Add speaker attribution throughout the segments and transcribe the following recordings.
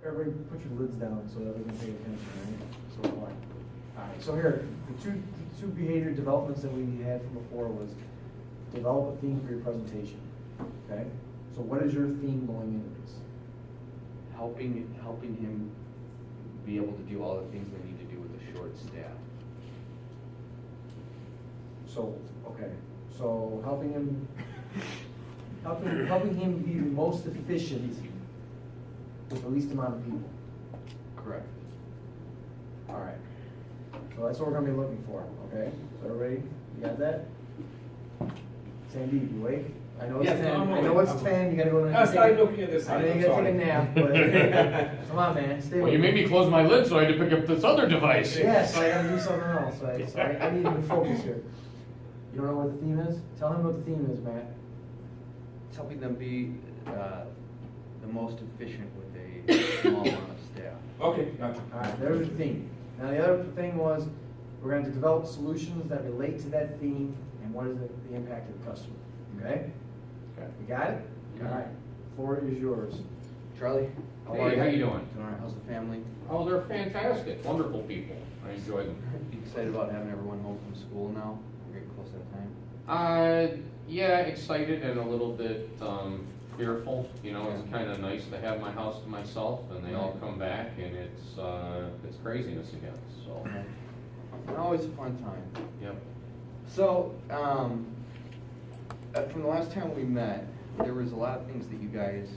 Speaker 1: everybody put your lids down so that we can pay attention, right? So, alright, so here, the two behavior developments that we had from before was develop a theme for your presentation, okay? So what is your theme going into this?
Speaker 2: Helping him be able to do all the things they need to do with a short staff.
Speaker 1: So, okay, so helping him be the most efficient with the least amount of people.
Speaker 2: Correct.
Speaker 1: All right, so that's what we're gonna be looking for, okay? So everybody, you got that? Sandy, you awake? I know it's
Speaker 3: Yes,
Speaker 1: 10,
Speaker 3: I'm
Speaker 1: I know
Speaker 3: awake.
Speaker 1: it's 10, you gotta go to.
Speaker 3: I started looking at this.
Speaker 1: I know you
Speaker 3: I'm
Speaker 1: gotta
Speaker 3: sorry.
Speaker 1: take a nap, but, come on, man, stay
Speaker 4: Well,
Speaker 1: with
Speaker 4: you
Speaker 1: me.
Speaker 4: made me close my lid so I had to pick up this other device.
Speaker 1: Yes, so I gotta do something else, right? So I need to focus here. You don't know what the theme is? Tell him what the theme is, Matt.
Speaker 2: It's helping them be the most efficient with a small amount of staff.
Speaker 3: Okay, gotcha.
Speaker 1: All right, there's the theme. Now, the other thing was, we're going to develop solutions that relate to that theme, and what is the impact of the customer, okay?
Speaker 4: Okay.
Speaker 1: You got it?
Speaker 4: Yeah.
Speaker 1: All right, floor is yours.
Speaker 2: Charlie?
Speaker 4: Hey, how you doing?
Speaker 2: Doing all right. How's the family?
Speaker 4: Oh, they're fantastic, wonderful people. I enjoy them.
Speaker 2: You excited about having everyone home from school now? We're getting close to that time.
Speaker 4: Yeah, excited and a little bit fearful. You know, it's kind of nice to have my house to myself, and they all come back, and it's craziness again. So,
Speaker 2: Always a fun time.
Speaker 4: yep.
Speaker 2: So, from the last time we met, there was a lot of things that you guys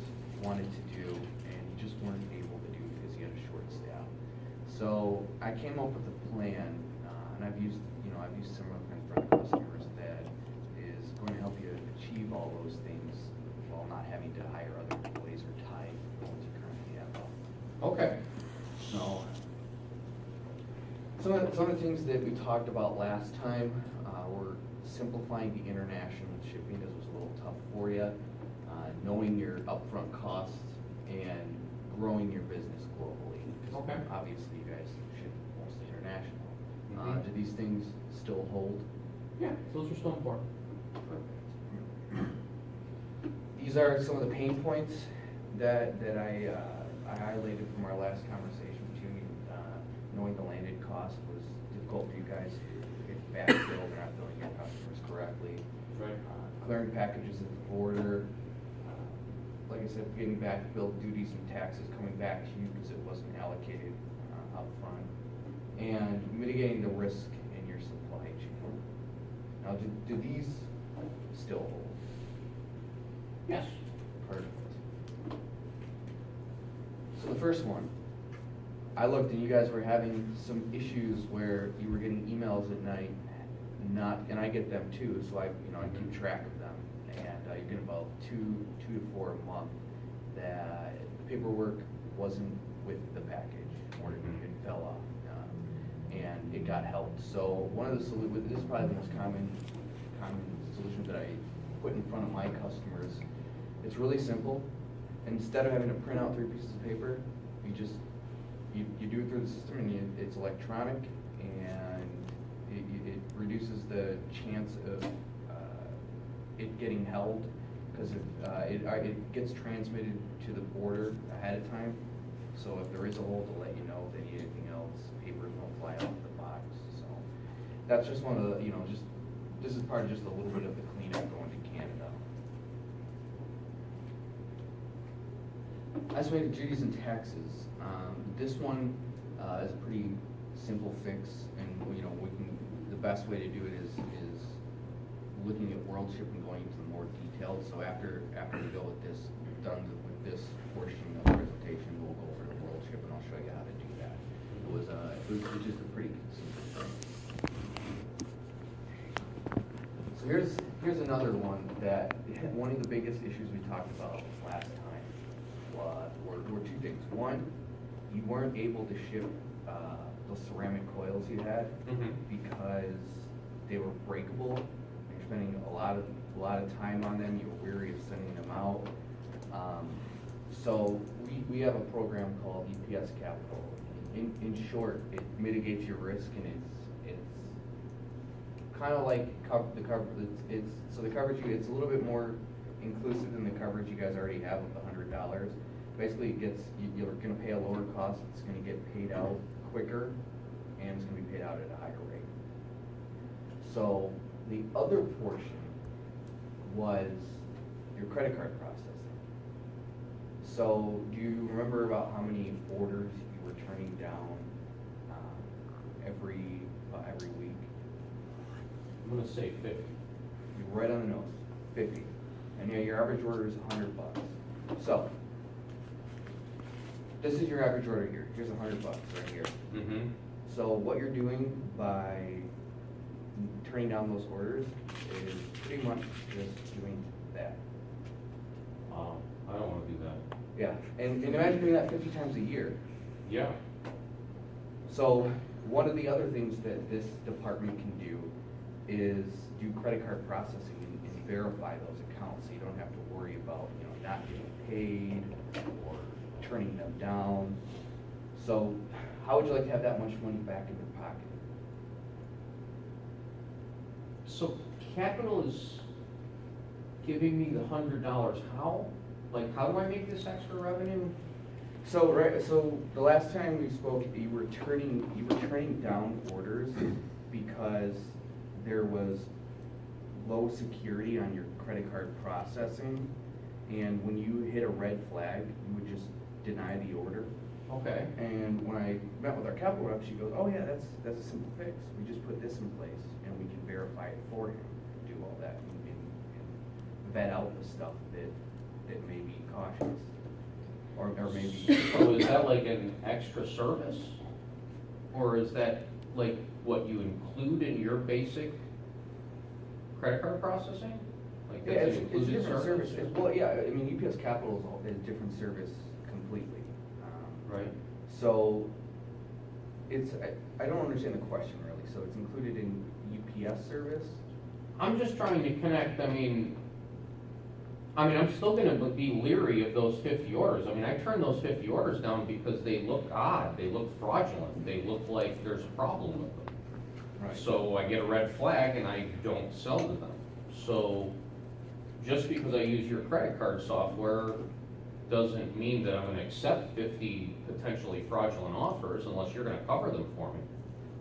Speaker 2: wanted to do, and you just weren't able to do because you had a short staff. So I came up with a plan, and I've used similar plans for other customers that is going to help you achieve all those things while not having to hire other employees or tie the ones you currently have.
Speaker 4: Okay.
Speaker 2: So, some of the things that we talked about last time were simplifying the international shipping, as was a little tough for you, knowing your upfront costs, and growing your business globally. 'Cause
Speaker 4: Okay.
Speaker 2: obviously, you guys ship mostly international.
Speaker 4: Mhm.
Speaker 2: Do these things still hold?
Speaker 4: Yeah, those are still important.
Speaker 2: These are some of the pain points that I highlighted from our last conversation with you. Knowing the landed cost was difficult for you guys. It's backfilled, they're not billing your customers correctly.
Speaker 4: Right.
Speaker 2: Clearing packages at the border. Like I said, getting back billed duties and taxes coming back to you because it wasn't allocated up front. And mitigating the risk in your supply chain. Now, do these still hold?
Speaker 4: Yes.
Speaker 2: Perfect. So the first one, I looked and you guys were having some issues where you were getting emails at night, and I get them too, so I keep track of them. And you get about two to four a month that the paperwork wasn't with the package, or it fell off, and it got held. So one of the solutions, this is probably the most common solution that I put in front of my customers. It's really simple. Instead of having to print out 3 pieces of paper, you do it through the system, and it's electronic, and it reduces the chance of it getting held, because it gets transmitted to the border ahead of time. So if there is a hold, to let you know if they need anything else, papers won't fly off the box. So that's just one of the, this is part of just a little bit of the cleanup going to Canada. Estimated duties and taxes. This one is a pretty simple fix, and the best way to do it is looking at world ship and going into more detail. So after we go with this, done with this portion of the presentation, we'll go over to world ship, and I'll show you how to do that. It was just a pretty simple thing. So here's another one that one of the biggest issues we talked about last time were two things. One, you weren't able to ship those ceramic coils you had because they were breakable. You're spending a lot of time on them. You were weary of sending them out. So we have a program called EPS Capital. In short, it mitigates your risk, and it's kind of like the coverage. So the coverage it's a little bit more inclusive than the coverage you guys already have of $100. basically it gets, you're gonna pay a lower cost, it's gonna get paid out quicker, and it's gonna be paid out at a higher rate. So the other portion was your credit card processing. So do you remember about how many orders you were turning down every week?
Speaker 4: I'm gonna say 50.
Speaker 2: You're right on the nose, 50. And yeah, your average order is $100. So this is your average order here. Here's $100 right here.
Speaker 4: Mm-hmm.
Speaker 2: So what you're doing by turning down those orders is pretty much just doing that.
Speaker 4: Wow, I don't wanna do that.
Speaker 2: Yeah, and imagine doing that 50 times a year.
Speaker 4: Yeah.
Speaker 2: So one of the other things that this department can do is do credit card processing and verify those accounts, so you don't have to worry about, not getting paid or turning them down. So how would you like to have that much money back in your pocket?
Speaker 4: So Capital is giving me the $100, how? Like, how do I make this extra revenue?
Speaker 2: So, right, so the last time we spoke, you were turning down orders because there was low security on your credit card processing, and when you hit a red flag, you would just deny the order.
Speaker 4: Okay.
Speaker 2: And when I met with our capital rep, she goes, "Oh yeah, that's a simple fix. We just put this in place, and we can verify it for him, do all that, and vet out the stuff that may be cautious, or maybe."
Speaker 4: So is that like an extra service? Or is that like what you include in your basic credit card processing? Like
Speaker 2: Yeah,
Speaker 4: that's
Speaker 2: it's a
Speaker 4: included
Speaker 2: different service.
Speaker 4: service?
Speaker 2: Well, yeah, I mean, UPS Capital is a different service completely.
Speaker 4: Right.
Speaker 2: So it's, I don't understand the question really. So it's included in UPS service?
Speaker 4: I'm just trying to connect, I mean, I'm still gonna be leery of those 50 orders. I mean, I turned those 50 orders down because they look odd, they look fraudulent, they look like there's a problem with them.
Speaker 2: Right.
Speaker 4: So I get a red flag and I don't sell to them. So just because I use your credit card software doesn't mean that I'm gonna accept 50 potentially fraudulent offers unless you're gonna cover them for me.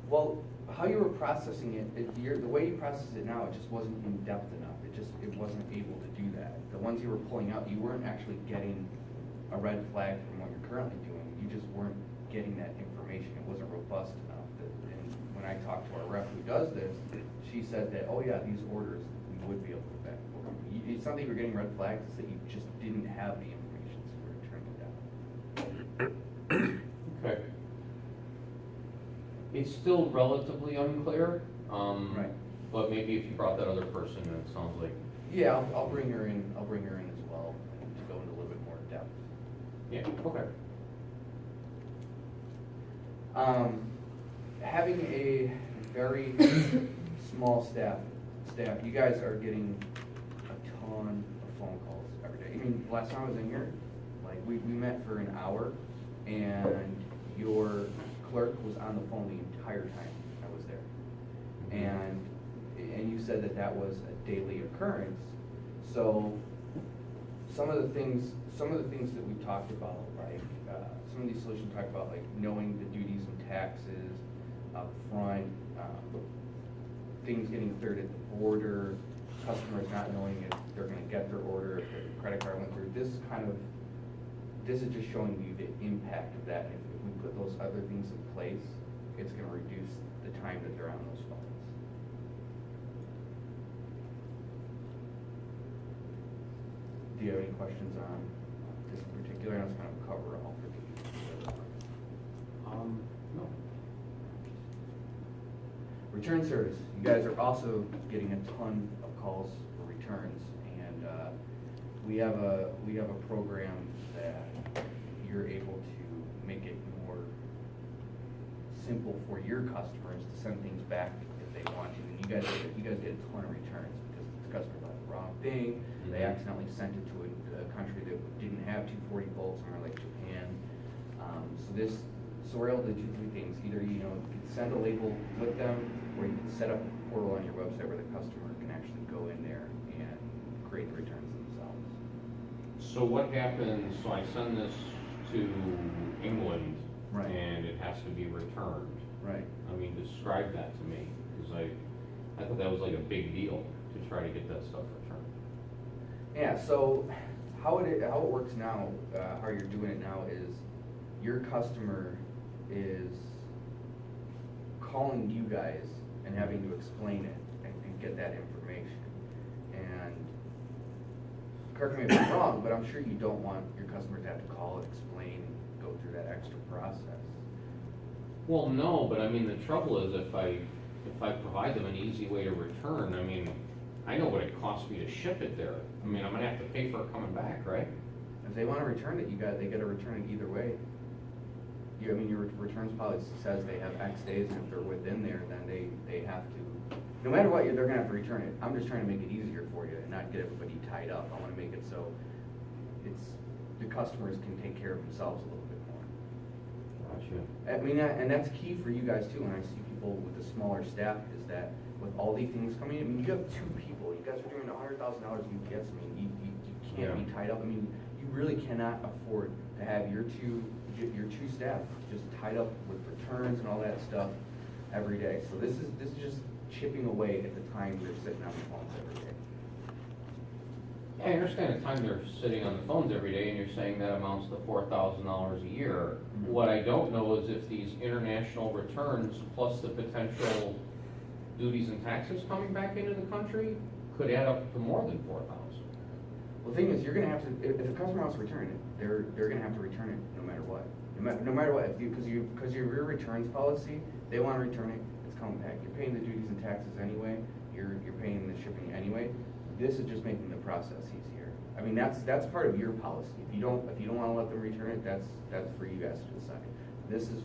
Speaker 2: Well, how you were processing it, the way you process it now, it just wasn't in depth enough. It wasn't able to do that. The ones you were pulling out, you weren't actually getting a red flag from what you're currently doing. You just weren't getting that information. It wasn't robust enough. And when I talked to our rep who does this, she said that, oh yeah, these orders, we would be able to back for them. It's not that you were getting red flags, it's that you just didn't have the information, so we were turning it down.
Speaker 4: Okay. It's still relatively unclear.
Speaker 2: Right.
Speaker 4: But maybe if you brought that other person, it sounds like.
Speaker 2: Yeah, I'll bring her in. I'll bring her in as well to go into a little bit more depth.
Speaker 4: Yeah, okay.
Speaker 2: Having a very small staff, you guys are getting a ton of phone calls every day. I mean, last time I was in here, like we met for an hour, and your clerk was on the phone the entire time I was there, and you said that was a daily occurrence. So some of the things that we talked about, like some of these solutions talk about, like knowing the duties and taxes up front, things getting cleared at the border, customers not knowing if they're going to get their order, if their credit card went through. This is just showing you the impact of that. And if we put those other things in place, it's going to reduce the time that they're on those phones. Do you have any questions on this in particular? I know it's kind of cover all for the.
Speaker 4: No.
Speaker 2: Return service. You guys are also getting a ton of calls for returns, and we have a program that you're able to make it more simple for your customers to send things back if they want to. And you guys get a ton of returns because the customer bought the wrong thing. They accidentally sent it to a country that didn't have 240 volts, somewhere like Japan. So we're able to do three things. Either you can send a label with them, or you can set up a portal on your website where the customer can actually go in there and create the returns themselves.
Speaker 4: So what happens, so I send this to England,
Speaker 2: Right.
Speaker 4: and it has to be returned.
Speaker 2: Right.
Speaker 4: I mean, describe that to me, because I thought that was like a big deal to try to get that stuff returned.
Speaker 2: Yeah, so how it works now, how you're doing it now is your customer is calling you guys and having to explain it and get that information. And correct me if I'm wrong, but I'm sure you don't want your customer to have to call and explain, go through that extra process.
Speaker 4: Well, no, but I mean, the trouble is if I provide them an easy way to return, I mean, I know what it costs me to ship it there. I mean, I'm gonna have to pay for it coming back, right?
Speaker 2: If they wanna return it, they gotta return it either way. I mean, your returns policy says they have X days, and if they're within there, then they have to, no matter what, they're gonna have to return it. I'm just trying to make it easier for you and not get everybody tied up. I wanna make it so the customers can take care of themselves a little bit more.
Speaker 4: Gotcha.
Speaker 2: I mean, and that's key for you guys too, when I see people with a smaller staff, is that with all these things coming in, I mean, you have 2 people, you guys are doing $100,000 UPS, I mean, you can't be tied up. I mean, you really cannot afford to have your two staff just tied up with returns and all that stuff every day. So this is just chipping away at the time they're sitting on the phones every day.
Speaker 4: Yeah, I understand the time they're sitting on the phones every day, and you're saying that amounts to $4,000 a year.
Speaker 2: Mhm.
Speaker 4: What I don't know is if these international returns, plus the potential duties and taxes coming back into the country, could add up to more than 4,000.
Speaker 2: Well, the thing is, you're gonna have to, if a customer wants to return it, they're gonna have to return it no matter what. No matter what, because your returns policy, they wanna return it, it's coming back. You're paying the duties and taxes anyway, you're paying the shipping anyway. This is just making the process easier. I mean, that's part of your policy. If you don't wanna let them return it, that's for you guys to decide. This is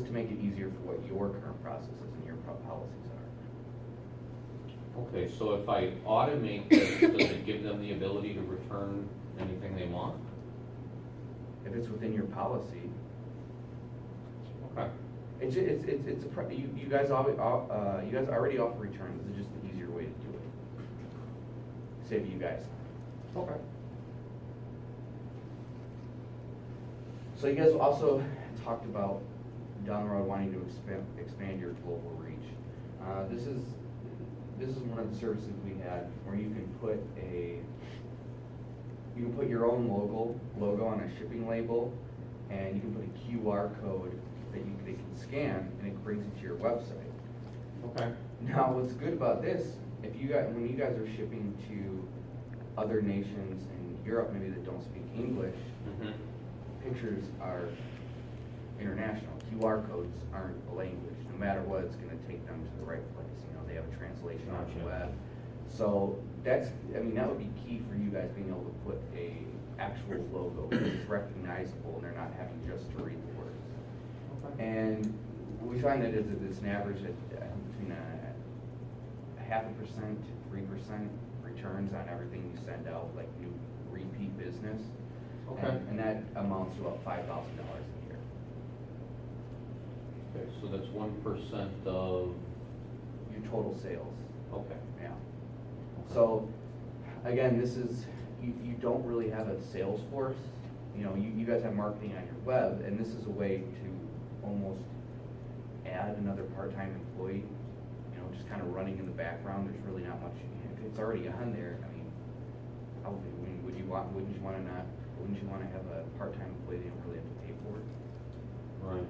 Speaker 2: to make it easier for what your current processes and your policies are.
Speaker 4: Okay, so if I automate this, does it give them the ability to return anything they want?
Speaker 2: If it's within your policy,
Speaker 4: Okay.
Speaker 2: you guys already offer returns. This is just an easier way to do it. Save you guys.
Speaker 4: Okay.
Speaker 2: So you guys also talked about down the road wanting to expand your global reach. This is one of the services we had where you can put your own logo on a shipping label, and you can put a QR code that they can scan, and it brings it to your website.
Speaker 4: Okay.
Speaker 2: Now, what's good about this, when you guys are shipping to other nations in Europe, maybe that don't speak English,
Speaker 4: Mm-hmm.
Speaker 2: pictures are international. QR codes aren't a language. No matter what, it's gonna take them to the right place. They have a translation on the
Speaker 4: Gotcha.
Speaker 2: web. So that would be key for you guys, being able to put a actual logo that's recognizable, and they're not having just to read the words.
Speaker 4: Okay.
Speaker 2: And we find that it's an average at between a 0.5% to 3% returns on everything you send out, like new repeat business.
Speaker 4: Okay.
Speaker 2: And that amounts to about $5,000 a year.
Speaker 4: Okay, so that's 1% of,
Speaker 2: Your total sales.
Speaker 4: okay.
Speaker 2: Yeah. So, again, this is, you don't really have a sales force. You guys have marketing on your web, and this is a way to almost add another part-time employee, just kind of running in the background. There's really not much, if it's already on there, wouldn't you want to have a part-time employee they don't really have to pay for it?
Speaker 4: Right.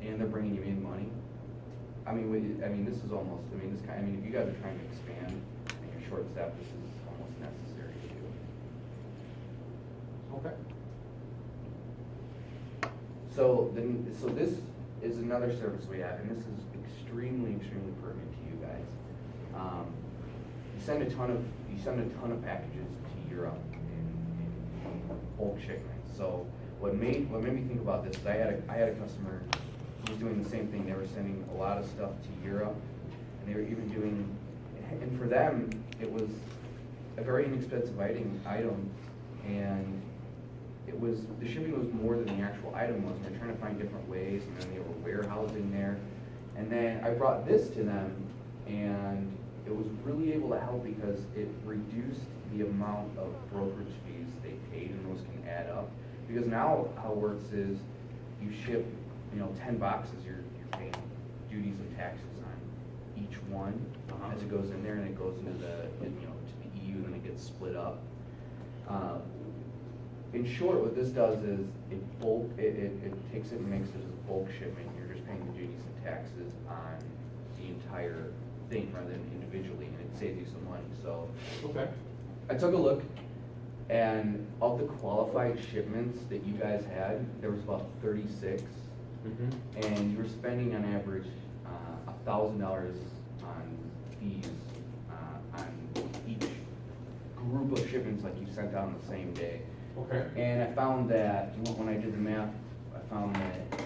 Speaker 2: And they're bringing you in money. This is almost, if you guys are trying to expand and you're short-staffed, this is almost necessary to do.
Speaker 4: Okay.
Speaker 2: So this is another service we have, and this is extremely pertinent to you guys. You send a ton of packages to Europe in bulk shipments. So what made me think about this is I had a customer who was doing the same thing. They were sending a lot of stuff to Europe, and they were even doing, and for them it was a very inexpensive item, and the shipping was more than the actual item was, and they're trying to find different ways, and then they were warehousing there. And then I brought this to them, and it was really able to help because it reduced the amount of brokerage fees they paid, and those can add up. Because now how it works is you ship, 10 boxes, you're paying duties and taxes on each one as it goes in there, and it goes into to the EU, and it gets split up. In short, what this does is it takes it and makes it as a bulk shipment. You're just paying the duties and taxes on the entire thing rather than individually, and it saves you some money. So
Speaker 4: Okay.
Speaker 2: I took a look, and of the qualified shipments that you guys had, there was about 36, and you were spending on average $1,000 on fees on each group of shipments like you sent out on the same day.
Speaker 4: Okay.
Speaker 2: And I found that, when I did the math, I found that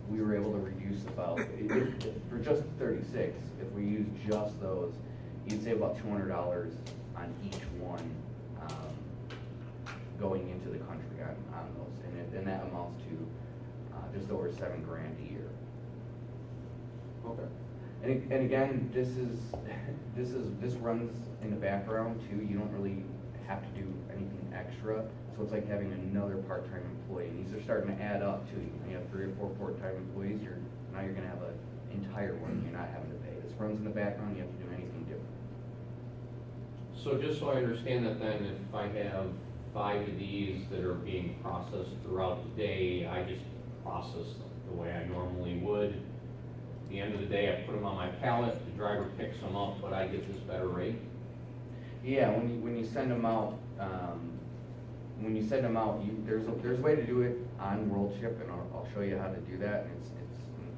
Speaker 2: we were able to reduce about, for just 36, if we use just those, you'd save about $200 on each one going into the country on those. And that amounts to just over $7,000 a year.
Speaker 4: Okay.
Speaker 2: And again, this runs in the background too. You don't really have to do anything extra. So it's like having another part-time employee. And these are starting to add up too. You have 3 or 4 part-time employees. Now you're gonna have an entire one you're not having to pay. This runs in the background. You have to do anything different.
Speaker 4: So just so I understand that then, if I have 5 of these that are being processed throughout the day, I just process them the way I normally would. At the end of the day, I put them on my pallet, the driver picks them up, but I get this better rate?
Speaker 2: Yeah, when you send them out, there's a way to do it on WorldShip, and I'll show you how to do that. And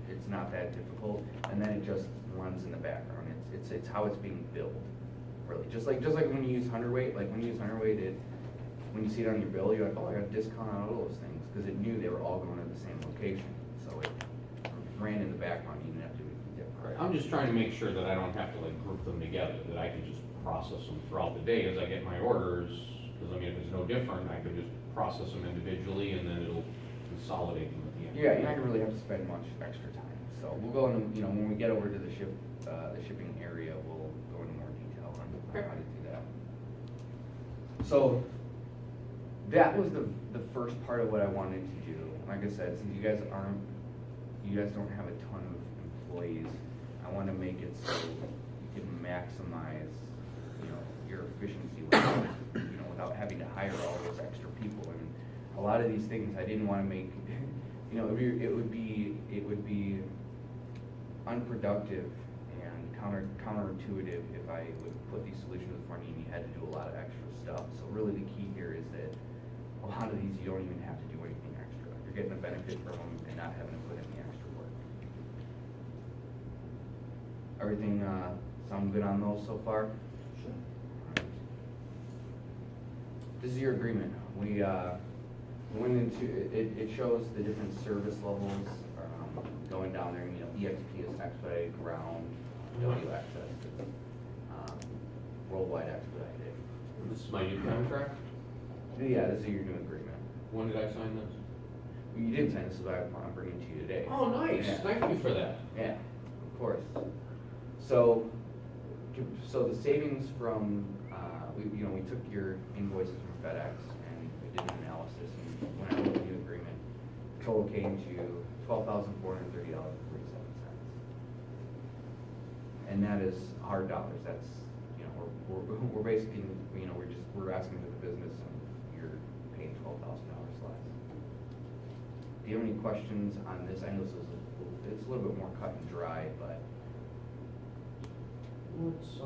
Speaker 2: it's not that difficult, and then it just runs in the background. It's how it's being billed, really. Just like when you use hundredweight, when you see it on your bill, you're like, oh, I got a discount on all those things, because it knew they were all going to the same location. So it ran in the background. You didn't have to do anything different.
Speaker 4: I'm just trying to make sure that I don't have to group them together, that I can just process them throughout the day as I get my orders. Because if it's no different, I could just process them individually and then it'll consolidate them at the end.
Speaker 2: Yeah, you're not gonna really have to spend much extra time. So we'll go into, when we get over to the shipping area, we'll go into more detail on how to do that. So that was the first part of what I wanted to do. Like I said, since you guys don't have a ton of employees, I want to make it so you can maximize, your efficiency without having to hire all those extra people. And a lot of these things I didn't want to make, it would be unproductive and counterintuitive if I would put these solutions in front of you and you had to do a lot of extra stuff. So really the key here is that a lot of these you don't even have to do anything extra. You're getting a benefit from them and not having to put in the extra work. Everything sound good on those so far?
Speaker 1: Sure.
Speaker 2: Alright. This is your agreement. We went into it shows the different service levels going down there. EXP is expedited ground, W access is worldwide expedited.
Speaker 4: This is my new contract?
Speaker 2: Yeah, this is your new agreement.
Speaker 4: When did I sign this?
Speaker 2: You didn't sign this, so I'm bringing it to you today.
Speaker 4: Oh, nice,
Speaker 2: Yeah.
Speaker 4: thank you for that.
Speaker 2: Yeah, of course. So the savings from, we took your invoices from FedEx and we did an analysis, and when I wrote the new agreement, the total came to $12,430.47. And that is hard dollars. That's, we're basically, we're asking for the business and you're paying $12,000 less. Do you have any questions on this? I know it's a little bit more cut and dry, but.
Speaker 4: Let's,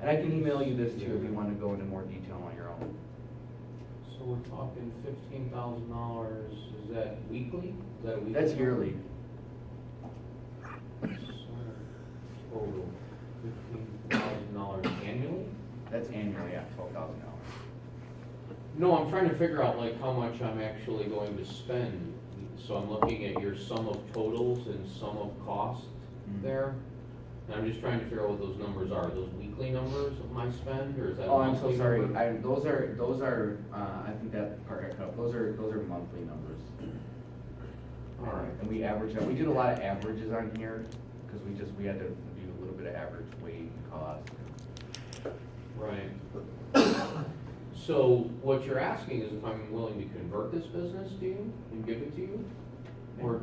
Speaker 2: And I can email you this too if you want to go into more detail on your own.
Speaker 4: so we're talking $15,000, is that weekly? Is that a weekly?
Speaker 2: That's yearly.
Speaker 4: Total, $15,000 annually?
Speaker 2: That's annually, yeah, $12,000.
Speaker 4: No, I'm trying to figure out how much I'm actually going to spend. So I'm looking at your sum of totals and sum of cost
Speaker 2: Mhm.
Speaker 4: there. And I'm just trying to figure out what those numbers are. Those weekly numbers of my spend, or is that a
Speaker 2: Oh, I'm so
Speaker 4: monthly
Speaker 2: sorry.
Speaker 4: number?
Speaker 2: Those are. I think that part got cut off. Those are monthly numbers.
Speaker 4: All right.
Speaker 2: And we average that. We did a lot of averages on here because we had to do a little bit of average weight and cost.
Speaker 4: Right. So what you're asking is if I'm willing to convert this business to you and give it to you? Or,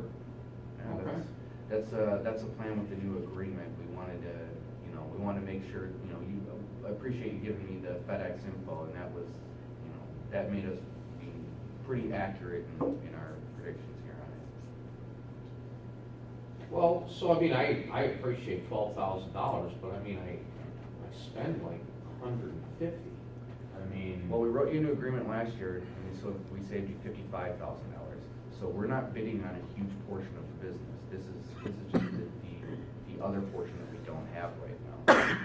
Speaker 2: Yeah,
Speaker 4: okay.
Speaker 2: That's a plan with the new agreement. We wanted to, we wanted to make sure, I appreciate you giving me the FedEx info, and that was, that made us be pretty accurate in our predictions here on it.
Speaker 4: Well, so I mean, I appreciate $12,000, but I mean, I spend like 150. I mean.
Speaker 2: Well, we wrote you a new agreement last year, and so we saved you $55,000. So we're not bidding on a huge portion of the business. This is just the other portion that we don't have right now.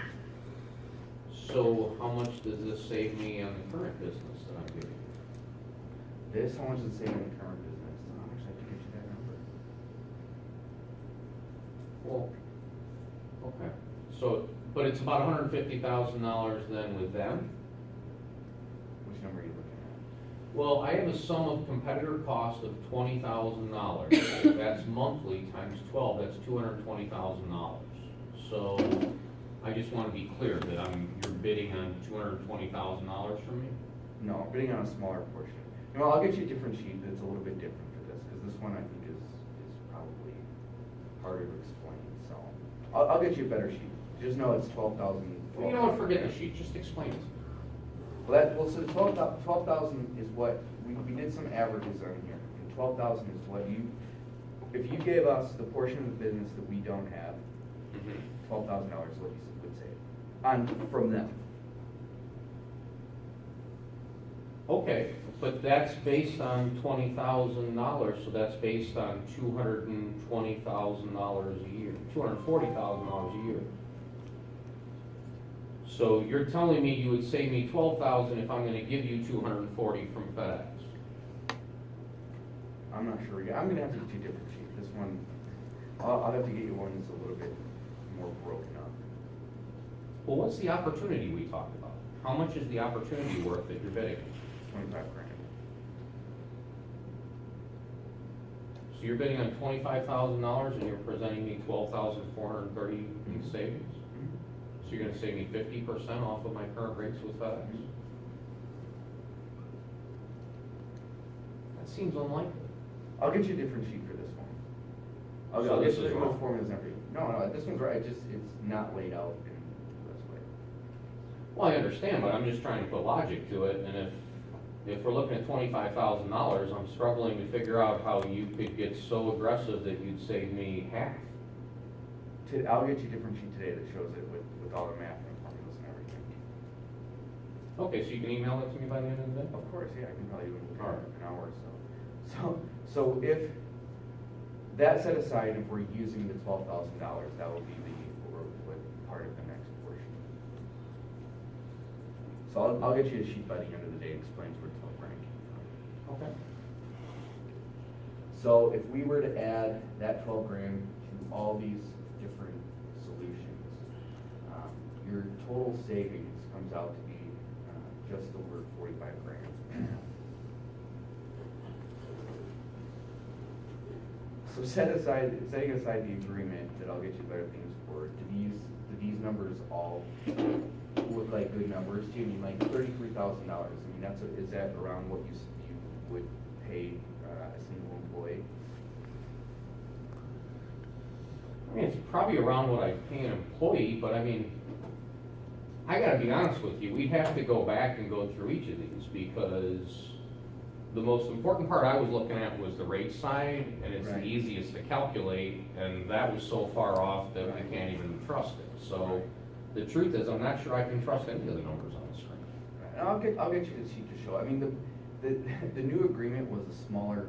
Speaker 4: So how much does this save me on the current business that I'm doing?
Speaker 2: This, how much does it save in the current business? How much I have to get you that number?
Speaker 4: Well, okay. So, but it's about $150,000 then with them?
Speaker 2: Which number are you looking
Speaker 4: Well, I have a sum of competitor cost of $20,000. That's monthly times 12, that's $220,000. So I just want to be clear that you're bidding on $220,000 from me?
Speaker 2: at? No, I'm bidding on a smaller portion. I'll get you a different sheet that's a little bit different for this, because this one I think is probably harder to explain, so. I'll get you a better sheet. Just know it's 12,000.
Speaker 4: Well, you know what, forget the sheet, just explain it.
Speaker 2: So the 12,000 is what, we did some averages on here, and 12,000 is what if you gave us the portion of the business that we don't have, $12,000 is what you would save, from them.
Speaker 4: Okay, but that's based on $20,000, so that's based on $220,000 a year, $240,000 a year. So you're telling me you would save me $12,000 if I'm gonna give you $240 from FedEx?
Speaker 2: I'm not sure, I'm gonna have to get you a different sheet. This one, I'll have to get you one that's a little bit more broken up.
Speaker 4: Well, what's the opportunity we talked about? How much is the opportunity worth that you're bidding?
Speaker 2: 25 grand.
Speaker 4: So you're bidding on $25,000 and you're presenting me $12,430 in savings? So you're gonna save me 50% off of my current rates with FedEx? That seems unlikely.
Speaker 2: I'll get you a different sheet for this one.
Speaker 4: So
Speaker 2: I'll
Speaker 4: this
Speaker 2: get
Speaker 4: is
Speaker 2: you
Speaker 4: wrong.
Speaker 2: formulas and everything. No, this one's right, it's not laid out in this way.
Speaker 4: Well, I understand, but I'm just trying to put logic to it, and if we're looking at $25,000, I'm struggling to figure out how you could get so aggressive that you'd save me half.
Speaker 2: I'll get you a different sheet today that shows it with all the math and formulas and everything.
Speaker 4: Okay, so you can email it to me by the end of the day?
Speaker 2: Of course, yeah, I can probably do it in
Speaker 4: Alright.
Speaker 2: an hour or so. So if, that set aside, if we're using the $12,000, that will be part of the next portion. So I'll get you a sheet by the end of the day that explains where 12 grand came from.
Speaker 4: Okay.
Speaker 2: So if we were to add that 12 grand to all these different solutions, your total savings comes out to be just over 45 grand. So setting aside the agreement that I'll get you better things for, do these numbers all look like good numbers to you? I mean, like $33,000. I mean, is that around what you would pay a single employee?
Speaker 4: I mean, it's probably around what I pay an employee, but I mean, I gotta be honest with you, we'd have to go back and go through each of these, because the most important part I was looking at was the rate side, and it's the
Speaker 2: Right.
Speaker 4: easiest to calculate, and that was so far off that we can't even trust it. So the truth is, I'm not sure I can trust any of the numbers on the screen.
Speaker 2: And I'll get you the sheet to show. I mean, the new agreement was a smaller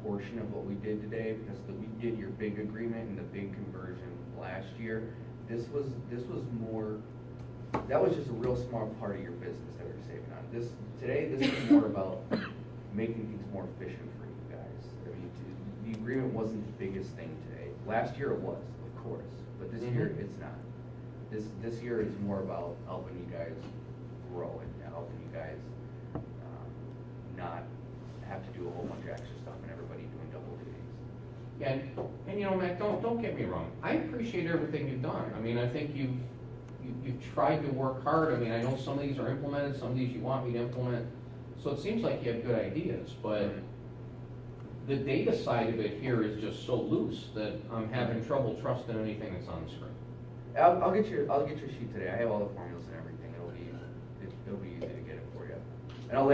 Speaker 2: portion of what we did today, because we did your big agreement and the big conversion last year. This was more, that was just a real small part of your business that we're saving on. Today this is more about making things more efficient for you guys. I mean, the agreement wasn't the biggest thing today. Last year it was, of course, but this year it's not. This year is more about helping you guys grow and helping you guys not have to do a whole bunch of extra stuff and everybody doing double duties.
Speaker 4: Yeah, and you know, Matt, don't get me wrong. I appreciate everything you've done. I mean, I think you've you've tried to work hard. I mean, I know some of these are implemented, some of these you want me to implement. So it seems like you have good ideas, but the data side of it here is just so loose that I'm having trouble trusting anything that's on the screen.
Speaker 2: I'll get your sheet today. I have all the formulas and everything. It'll be easy to get it for you. And I'll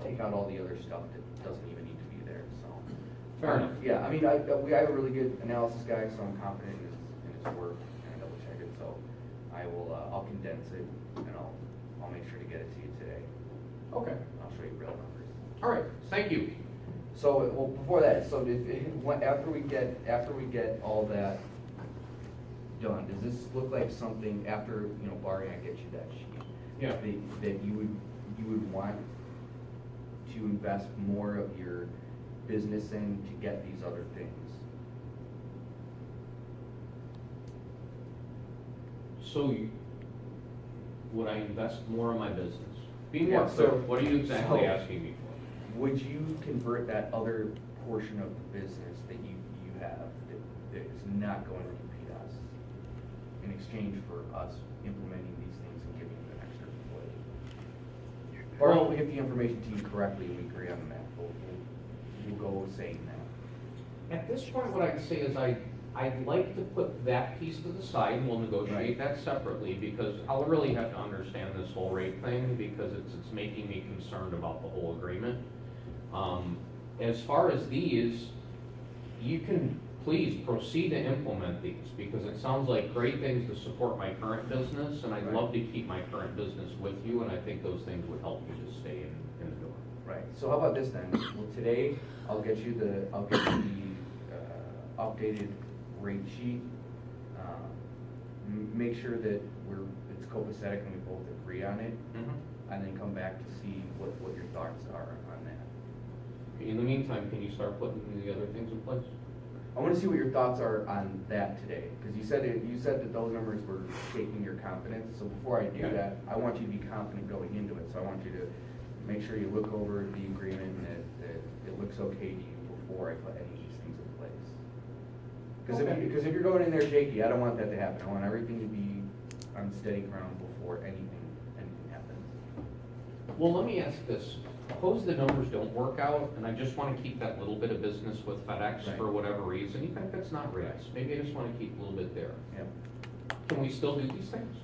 Speaker 2: take out all the other stuff that doesn't even need to be there, so.
Speaker 4: Fair enough.
Speaker 2: Yeah, I mean, we have a really good analysis guy, so I'm confident in his work, and I double check it, so I'll condense it, and I'll make sure to get it to you today.
Speaker 4: Okay.
Speaker 2: I'll show you real numbers.
Speaker 4: All right, thank you.
Speaker 2: So, well, before that, so after we get all that done, does this look like something after, Barry, I get you that sheet?
Speaker 4: Yeah.
Speaker 2: That you would want to invest more of your business in to get these other things?
Speaker 4: So would I invest more in my business? Be
Speaker 2: Yeah,
Speaker 4: more clear,
Speaker 2: so-
Speaker 4: what are you exactly
Speaker 2: so-
Speaker 4: asking me for?
Speaker 2: Would you convert that other portion of the business that you have that is not going to repeat us in exchange for us implementing these things and giving you an extra employee? Or
Speaker 4: Well-
Speaker 2: we'll get the information to you correctly and we agree on the math. We'll go saying that.
Speaker 4: At this point, what I'd say is I'd like to put that piece to the side, and we'll negotiate
Speaker 2: Right.
Speaker 4: that separately, because I'll really have to understand this whole rate thing, because it's making me concerned about the whole agreement. As far as these, you can please proceed to implement these, because it sounds like great things to support my current business, and I'd
Speaker 2: Right.
Speaker 4: love to keep my current business with you, and I think those things would help you to stay in the door.
Speaker 2: Right, so how about this then? Well, today, I'll get you the updated rate sheet. Make sure that it's copacetic and we both agree on it, and then come back to see what your thoughts are on that.
Speaker 4: In the meantime, can you start putting the other things in place?
Speaker 2: I wanna see what your thoughts are on that today, because you said that those numbers were shaking your confidence, so before I do
Speaker 4: Okay.
Speaker 2: that, I want you to be confident going into it, so I want you to make sure you look over the agreement and that it looks okay to you before I put any of these things in place.
Speaker 4: Okay.
Speaker 2: Because if you're going in there shaky, I don't want that to happen. I want everything to be on steady ground before anything happens.
Speaker 4: Well, let me ask this. Suppose the numbers don't work out, and I just want to keep that little bit of business with FedEx
Speaker 2: Right.
Speaker 4: for whatever reason, even if it's not rates. Maybe I just want to keep a little bit there.
Speaker 2: Yep.
Speaker 4: Can we still do these things?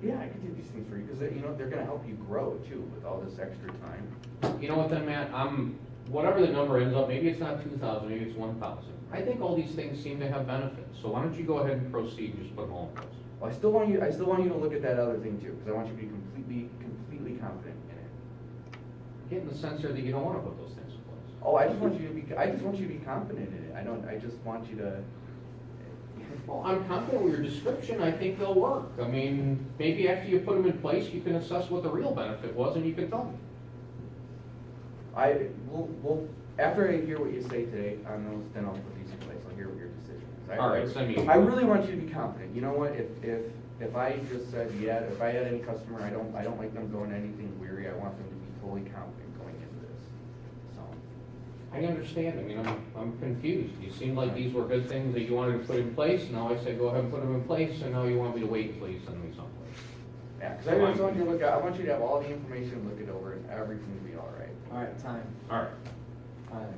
Speaker 2: Yeah, I could do these things for you, because they're gonna help you grow too, with all this extra time.
Speaker 4: You know what then, Matt? Whatever the number ends up, maybe it's not 2,000, maybe it's 1,000. I think all these things seem to have benefits, so why don't you go ahead and proceed and just put them all in place?
Speaker 2: Well, I still want you to look at that other thing too, because I want you to be completely confident in it.
Speaker 4: I'm getting the sense here that you don't want to put those things in place.
Speaker 2: Oh, I just want you to be confident in it. I just want you to.
Speaker 4: Well, I'm confident with your description, I think they'll work. I mean, maybe after you put them in place, you can assess what the real benefit was and you can tell me.
Speaker 2: After I hear what you say today on those, then I'll put these in place. I'll hear what your decision is.
Speaker 4: All right, send me.
Speaker 2: I really want you to be confident. You know what? If I just said, yeah, if I had any customer, I don't like them going anything weary. I want them to be fully confident going into this. So.
Speaker 4: I understand. I mean, I'm confused. You seemed like these were good things that you wanted to put in place. Now I said, go ahead and put them in place, and now you want me to wait until you send me someplace.
Speaker 2: Yeah, because I just want you to look. I want you to have all the information, look it over, and everything will be all right.
Speaker 1: All right, time.
Speaker 4: All right.
Speaker 1: Time.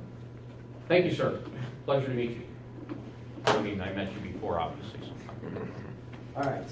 Speaker 4: Thank you, sir. Pleasure to meet you. I mean, I met you before, obviously. So.
Speaker 1: All right.